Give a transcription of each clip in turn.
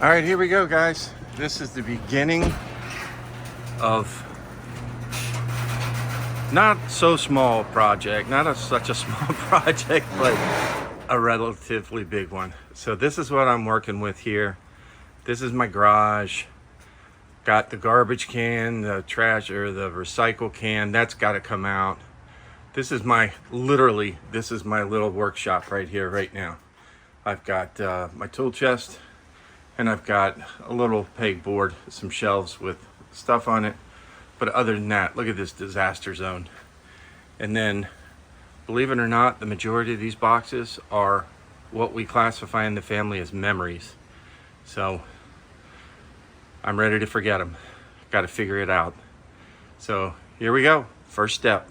All right, here we go, guys. This is the beginning of not so small project, such a small project, but a relatively big one. So this is what I'm working with here. This is my garage. Got the garbage can, the trash or the recycle can, that's got to come out. This is my little workshop right here, right now. I've got my tool chest, and I've got a little pegboard, some shelves with stuff on it. But other than that, look at this disaster zone. And then, believe it or not, the majority of these boxes are what we classify in the family as memories. So I'm ready to forget them. Got to figure it out. So here we go. First step.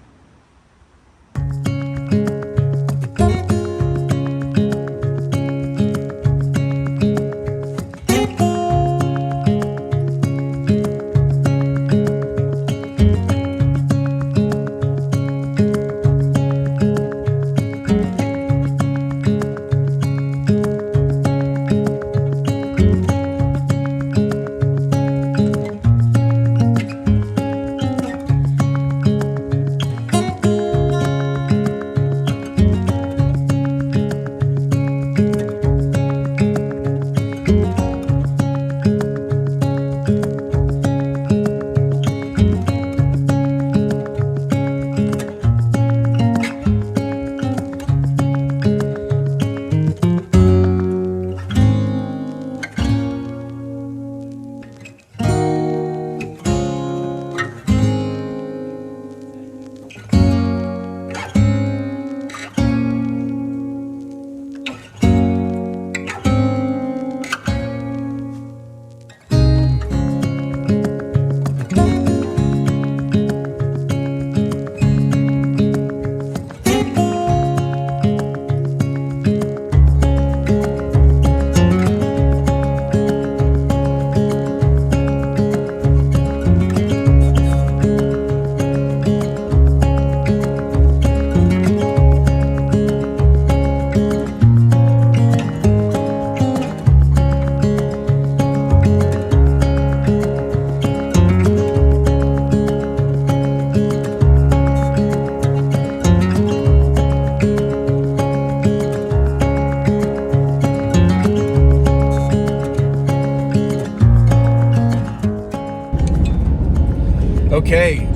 Okay,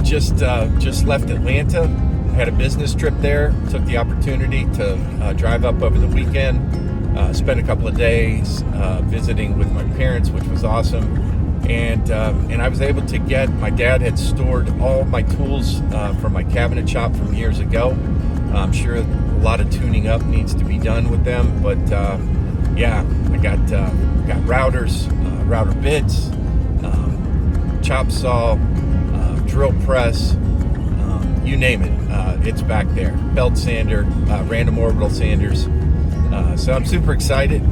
just left Atlanta. Had a business trip there. Took the opportunity to drive up over the weekend. Spent a couple of days visiting with my parents, which was awesome. And I was able to get. My dad had stored all my tools from my cabinet shop from years ago. I'm sure a lot of tuning up needs to be done with them, but yeah, I got routers, router bits, chop saw, drill press, you name it, it's back there. Belt sander, random orbital sanders. So I'm super excited.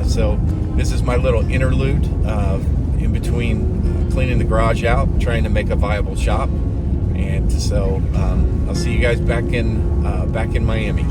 So this is my little interlude in between cleaning the garage out, trying to make a viable shop. And so I'll see you guys back in Miami.